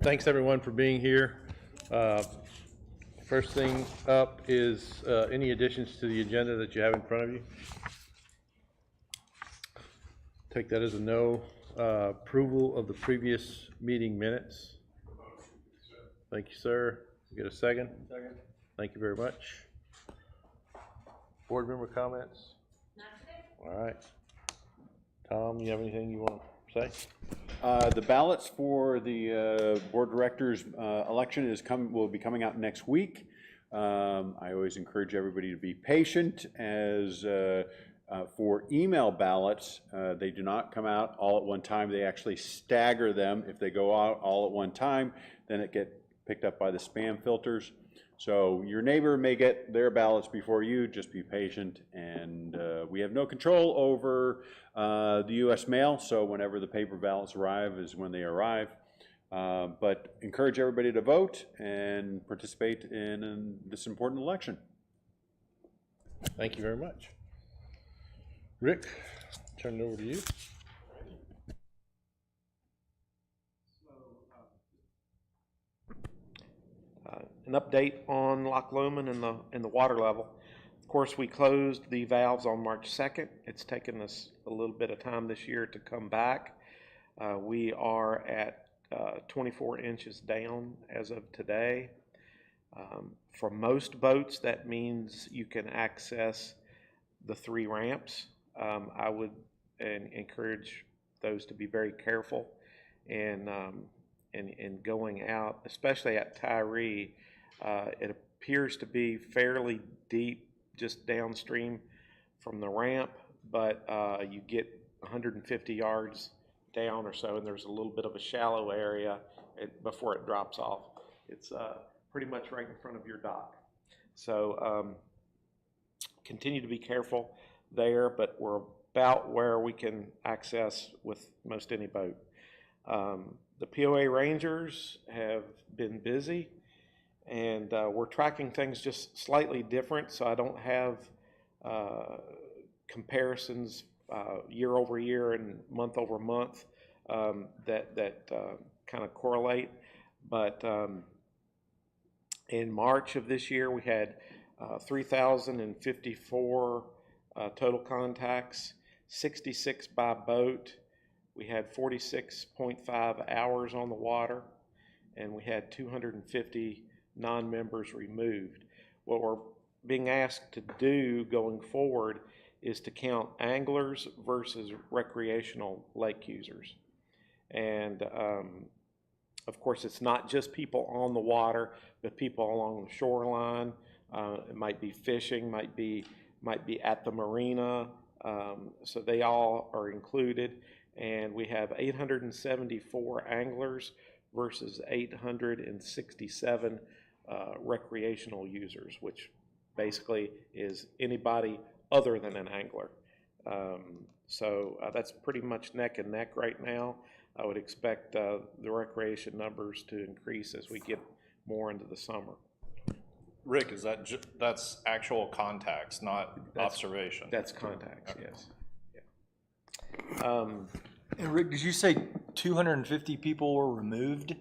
Thanks everyone for being here. First thing up is any additions to the agenda that you have in front of you. Take that as a no. Approval of the previous meeting minutes. Thank you, sir. Get a second? Second. Thank you very much. Board member comments? Not today. All right. Tom, you have anything you want to say? The ballots for the board directors election will be coming out next week. I always encourage everybody to be patient as for email ballots, they do not come out all at one time. They actually stagger them. If they go out all at one time, then it gets picked up by the spam filters. So your neighbor may get their ballots before you. Just be patient. And we have no control over the U.S. mail, so whenever the paper ballots arrive is when they arrive. But encourage everybody to vote and participate in this important election. Thank you very much. Rick, turn it over to you. An update on Loch Lomond and the water level. Of course, we closed the valves on March 2nd. It's taken us a little bit of time this year to come back. We are at 24 inches down as of today. For most boats, that means you can access the 3 ramps. I would encourage those to be very careful in going out, especially at Tyree. It appears to be fairly deep just downstream from the ramp, but you get 150 yards down or so, and there's a little bit of a shallow area before it drops off. It's pretty much right in front of your dock. So continue to be careful there, but we're about where we can access with most any boat. The POA Rangers have been busy, and we're tracking things just slightly different, so I don't have comparisons year over year and month over month that kind of correlate. But in March of this year, we had 3,054 total contacts, 66 by boat. We had 46.5 hours on the water, and we had 250 non-members removed. What we're being asked to do going forward is to count anglers versus recreational lake users. And of course, it's not just people on the water, but people along the shoreline. It might be fishing, might be at the marina. So they all are included. And we have 874 anglers versus 867 recreational users, which basically is anybody other than an angler. So that's pretty much neck and neck right now. I would expect the recreation numbers to increase as we get more into the summer. Rick, is that's actual contacts, not observation? That's contacts, okay. Yes. Yeah. And Rick, did you say 250 people were removed?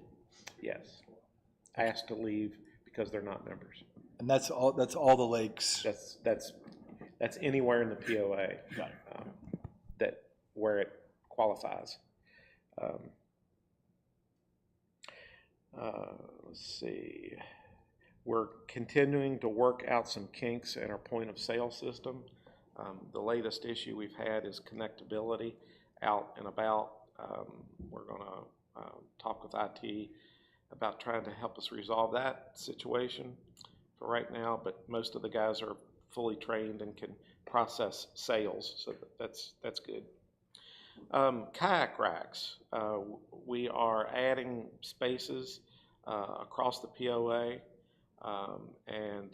Yes. Asked to leave because they're not members. And that's all the lakes? That's anywhere in the POA. Got it. That where it qualifies. Let's see. We're continuing to work out some kinks in our point of sale system. The latest issue we've had is connectability out and about. We're going to talk with IT about trying to help us resolve that situation for right now, but most of the guys are fully trained and can process sales, so that's good. Kayak racks. We are adding spaces across the POA, and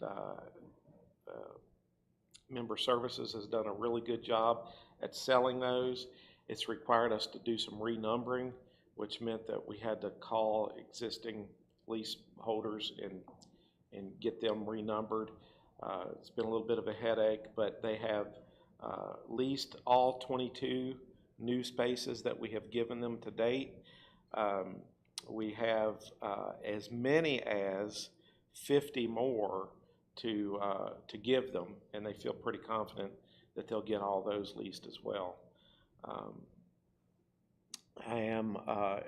Member Services has done a really good job at selling those. It's required us to do some renumbering, which meant that we had to call existing lease holders and get them renumbered. It's been a little bit of a headache, but they have leased all 22 new spaces that we have given them to date. We have as many as 50 more to give them, and they feel pretty confident that they'll get all those leased as well. I am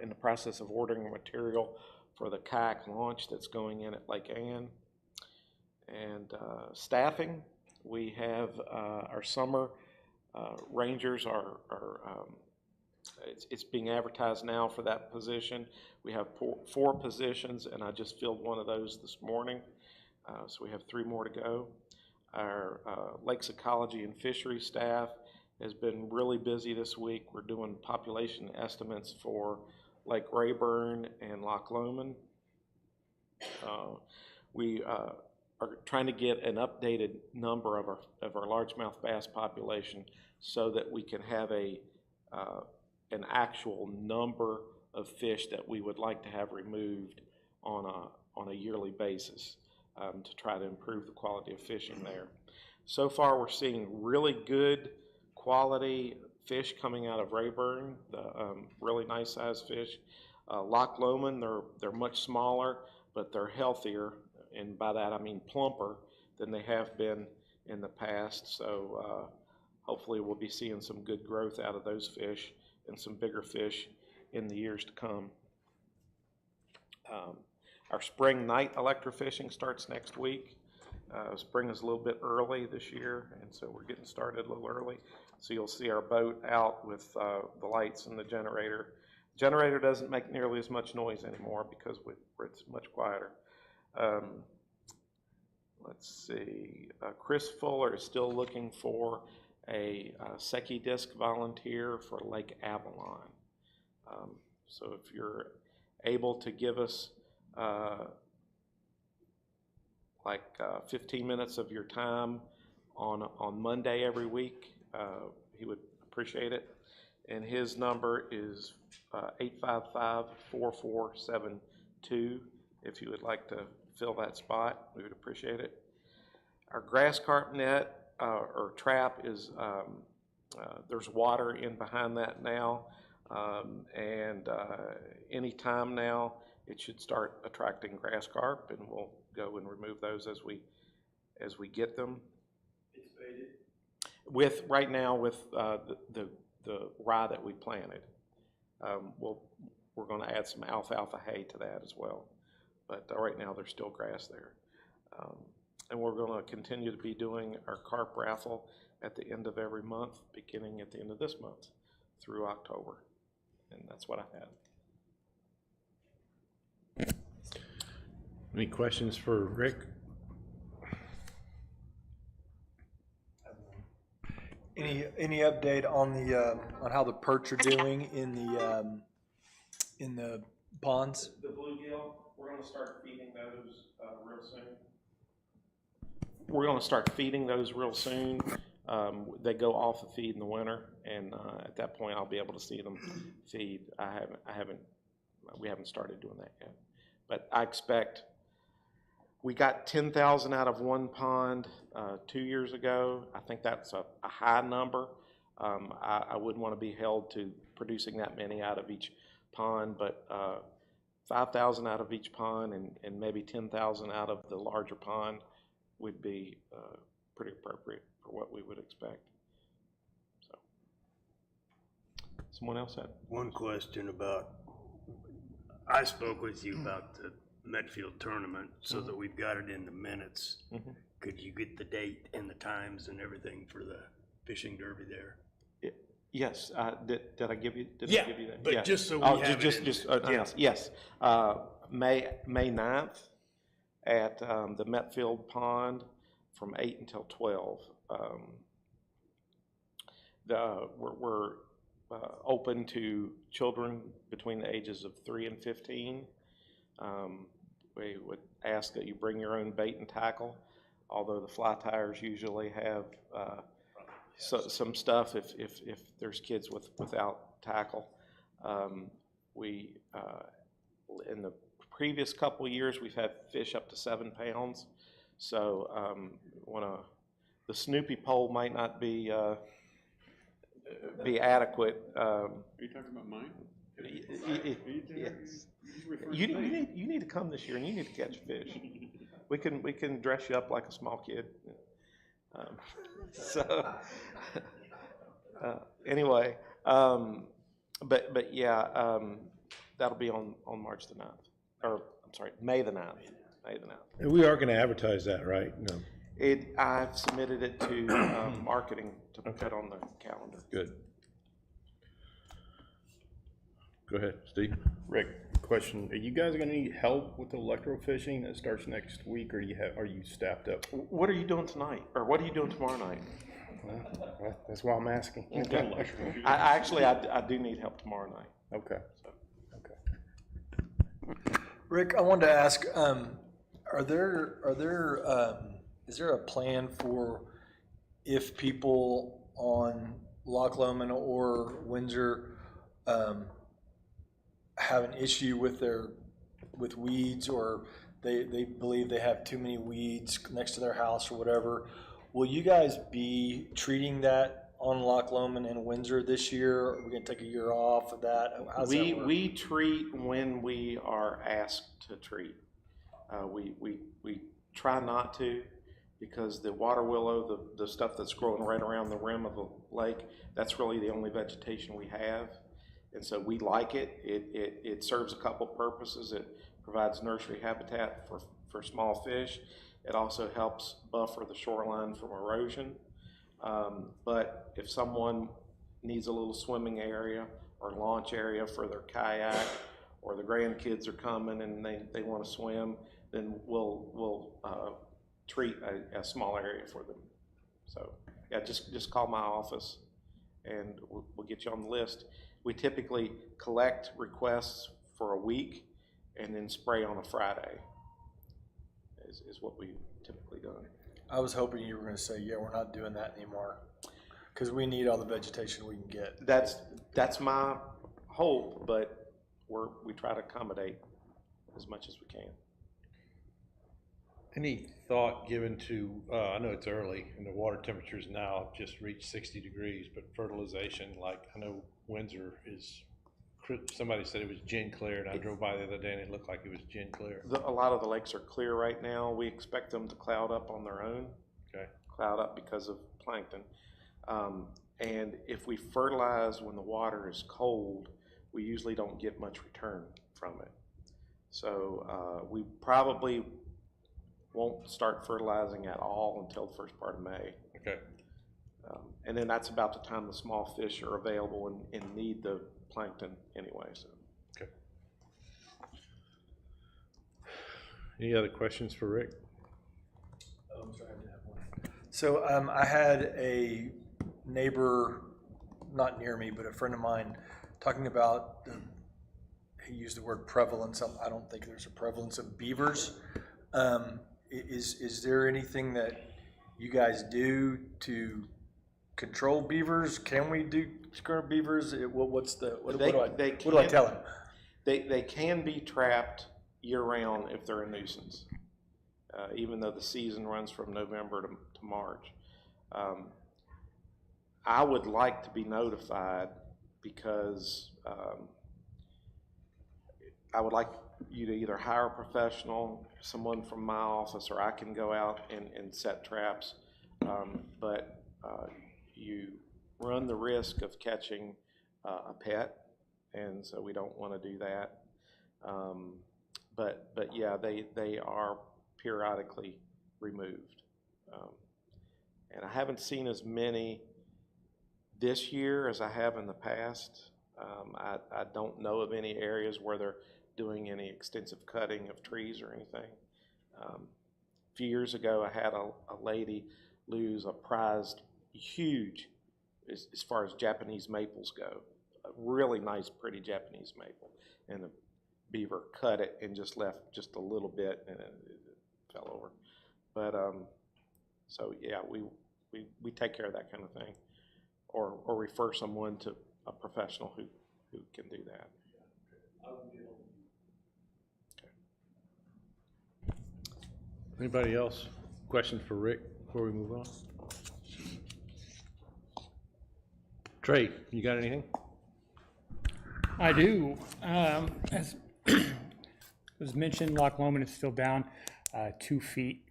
in the process of ordering material for the kayak launch that's going in at Lake Ann. And staffing, we have our summer rangers it's being advertised now for that position. We have four positions, and I just filled one of those this morning. So we have 3 more to go. Our Lakes Ecology and Fishery staff has been really busy this week. We're doing population estimates for Lake Rayburn and Loch Lomond. We are trying to get an updated number of our largemouth bass population so that we can have an actual number of fish that we would like to have removed on a yearly basis to try to improve the quality of fishing there. So far, we're seeing really good quality fish coming out of Rayburn, really nice sized fish. Loch Lomond, they're much smaller, but they're healthier, and by that I mean plumper than they have been in the past. So hopefully we'll be seeing some good growth out of those fish and some bigger fish in the years to come. Our spring night electrofishing starts next week. Spring is a little bit early this year, and so we're getting started a little early. So you'll see our boat out with the lights and the generator. Generator doesn't make nearly as much noise anymore because it's much quieter. Let's see, Chris Fuller is still looking for a Secchi Disc volunteer for Lake Avalon. So if you're able to give us 15 minutes of your time on Monday every week, he would appreciate it. And his number is 855-4472. If you would like to fill that spot, we would appreciate it. Our grass carp net or trap is, there's water in behind that now, and any time now it should start attracting grass carp, and we'll go and remove those as we get them. It's baited? Right now with the rye that we planted. We're going to add some alfalfa hay to that as well, but right now there's still grass there. And we're going to continue to be doing our carp raffle at the end of every month, beginning at the end of this month through October. And that's what I had. Any questions for Rick? Any update on the on how the perch are doing in the ponds? The bluegill, we're going to start feeding those real soon. They go off the feed in the winter, and at that point I'll be able to see them feed. We haven't started doing that yet, but I expect. We got 10,000 out of one pond 2 years ago. I think that's a high number. I wouldn't want to be held to producing that many out of each pond, but 5,000 out of each pond and maybe 10,000 out of the larger pond would be pretty appropriate for what we would expect. So, someone else had one question about, I spoke with you about the Metfield tournament so that we've got it in the minutes. Could you get the date and the times and everything for the fishing derby there? Yes, did I give you? I give you that? But just so we have it yes. May 9th at the Metfield Pond from 8 until 12. We're open to children between the ages of 3 and 15. We would ask that you bring your own bait and tackle, although the fly tyers usually have some stuff if there's kids without tackle. In the previous couple years, we've had fish up to 7 pounds, so the Snoopy pole might not be adequate. Are you talking about mine? Yes. you need to come this year and you need to catch fish. We can dress you up like a small kid. So, anyway, but yeah, that'll be on March the 9th, or I'm sorry, May the 9th. May the 9th. And we are gonna advertise that, right? No. I've submitted it to marketing to put on the calendar. Good. Go ahead, Steve. Rick, question, are you guys gonna need help with the electrofishing that starts next week, or are you staffed up? What are you doing tonight, or what are you doing tomorrow night? Well, that's why I'm asking. I do need help tomorrow night. Okay. Rick, I wanted to ask, is there a plan for if people on Loch Lomond or Windsor have an issue with weeds, or they believe they have too many weeds next to their house or whatever, will you guys be treating that on Loch Lomond and Windsor this year? Are we gonna take a year off of that? How's that work? We treat when we are asked to treat. We try not to, because the water willow, the stuff that's growing right around the rim of the lake, that's really the only vegetation we have. And so we like it. It serves a couple purposes. It provides nursery habitat for small fish. It also helps buffer the shoreline from erosion. But if someone needs a little swimming area or launch area for their kayak, or the grandkids are coming and they want to swim, then we'll treat a small area for them. So yeah, just call my office and we'll get you on the list. We typically collect requests for a week and then spray on a Friday is what we typically do. I was hoping you were gonna say, yeah, we're not doing that anymore, because we need all the vegetation we can get. That's my hope, but we try to accommodate as much as we can. Any thought given to, I know it's early and the water temperatures now have just reached 60 degrees, but fertilization, like I know Windsor is, somebody said it was gin clear, and I drove by the other day and it looked like it was gin clear. A lot of the lakes are clear right now. We expect them to cloud up on their own. Okay. Cloud up because of plankton. And if we fertilize when the water is cold, we usually don't get much return from it. So we probably won't start fertilizing at all until the first part of May. Okay. And then that's about the time the small fish are available and need the plankton anyway. So. Okay. Any other questions for Rick? Oh, I'm sorry, I did have one. So I had a neighbor, not near me, but a friend of mine, talking about he used the word prevalence. I don't think there's a prevalence of beavers. Is there anything that you guys do to control beavers? Can we do current beavers? What do I tell him? They can be trapped year round if they're a nuisance, even though the season runs from November to March. I would like to be notified, because I would like you to either hire a professional, someone from my office, or I can go out and set traps. But you run the risk of catching a pet, and so we don't want to do that. But yeah, they are periodically removed. And I haven't seen as many this year as I have in the past. I don't know of any areas where they're doing any extensive cutting of trees or anything. A few years ago, I had a lady lose a prized, huge, as far as Japanese maples go, a really nice, pretty Japanese maple, and the beaver cut it and just left just a little bit, and it fell over. But so yeah, we take care of that kind of thing, or refer someone to a professional who can do that. Anybody else? Questions for Rick before we move on? Trey, you got anything? I do. As was mentioned, Loch Lomond is still down 2 feet.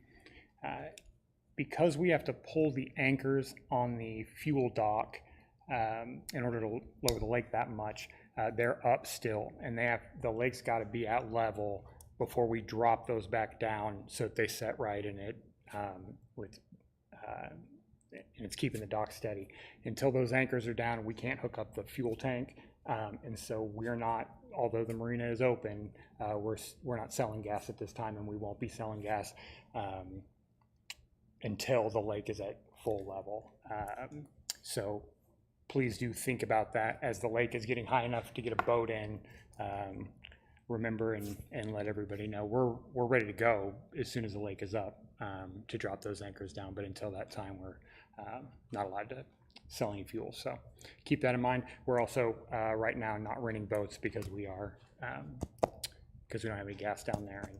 Because we have to pull the anchors on the fuel dock in order to lower the lake that much, they're up still, and the lake's got to be at level before we drop those back down so that they set right in it and it's keeping the dock steady. Until those anchors are down, we can't hook up the fuel tank, and so we're not, although the marina is open, we're not selling gas at this time, and we won't be selling gas until the lake is at full level. So please do think about that as the lake is getting high enough to get a boat in. Remember and let everybody know we're ready to go as soon as the lake is up to drop those anchors down. But until that time, we're not allowed to sell any fuel. So keep that in mind. We're also right now not renting boats because we don't have any gas down there, and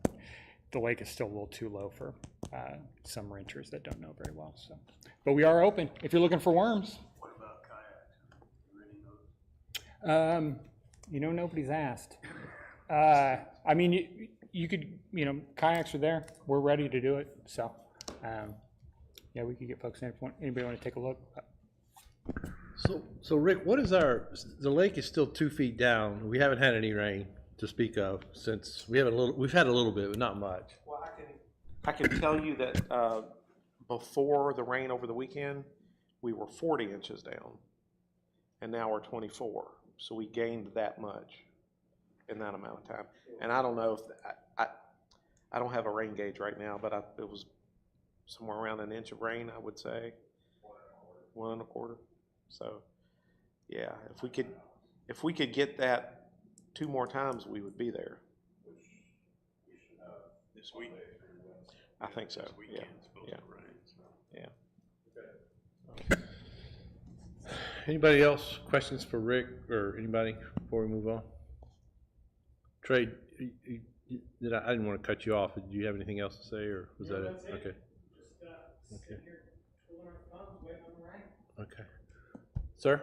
the lake is still a little too low for some renters that don't know very well. So, but we are open if you're looking for worms. What about kayaks? Renting those? Nobody's asked. I mean, you could, kayaks are there. We're ready to do it. So, yeah, we could get folks in. Anybody want to take a look? So Rick, the lake is still 2 feet down. We haven't had any rain to speak of since we've had a little bit, but not much. Well, I can tell you that before the rain over the weekend, we were 40 inches down, and now we're 24. So we gained that much in that amount of time. And I don't know if I don't have a rain gauge right now, but it was somewhere around an inch of rain, I would say. 1.25. So yeah, if we could get that 2 more times, we would be there. This week? I think so. This Yeah. weekend's supposed Yeah. to rain, so. Yeah. Anybody else, questions for Rick or anybody before we move on? Trey, I didn't want to cut you off. Did you have anything else to say, or was that it? Okay. Okay. Okay. Sir?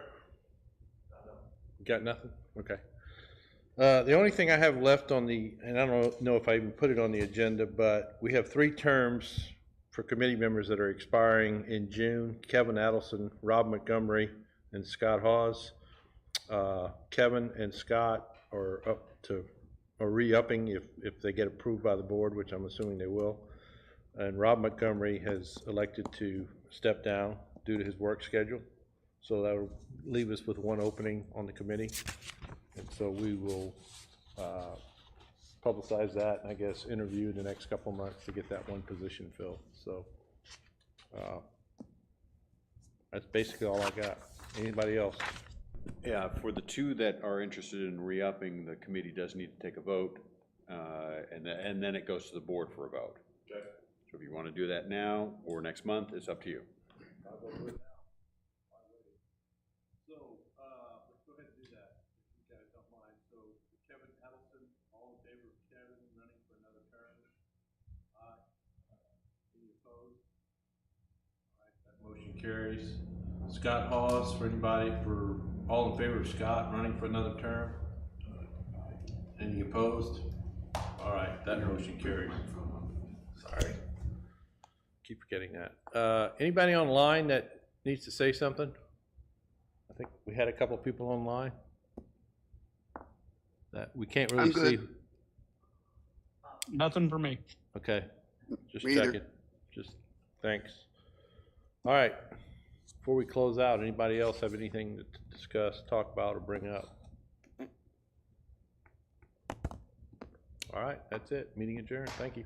Got nothing? Okay. The only thing I have left and I don't know if I even put it on the agenda, but we have 3 terms for committee members that are expiring in June: Kevin Adelson, Rob Montgomery, and Scott Hawes. Kevin and Scott are re-upping if they get approved by the board, which I'm assuming they will. And Rob Montgomery has elected to step down due to his work schedule. So that will leave us with 1 opening on the committee. And so we will publicize that and I guess interview in the next couple of months to get that 1 position filled. So that's basically all I got. Anybody else? Yeah, for the 2 that are interested in re-upping, the committee does need to take a vote, and then it goes to the board for a vote. Okay. So if you want to do that now or next month, it's up to you. I'll go do it now. So, let's go ahead and do that, if you guys don't mind. So, Kevin Adelson, all in favor of Kevin running for another term? Aye. Any opposed? All right, that motion carries. Scott Hawes, all in favor of Scott running for another term? Any opposed? All right, that motion carries. Sorry. Keep forgetting that. Anybody online that needs to say something? I think we had a couple of people online that we can't really see. Nothing for me. Okay, just Me either. checking. Just, thanks. All right, before we close out, anybody else have anything to discuss, talk about, or bring up? All right, that's it. Meeting adjourned. Thank you.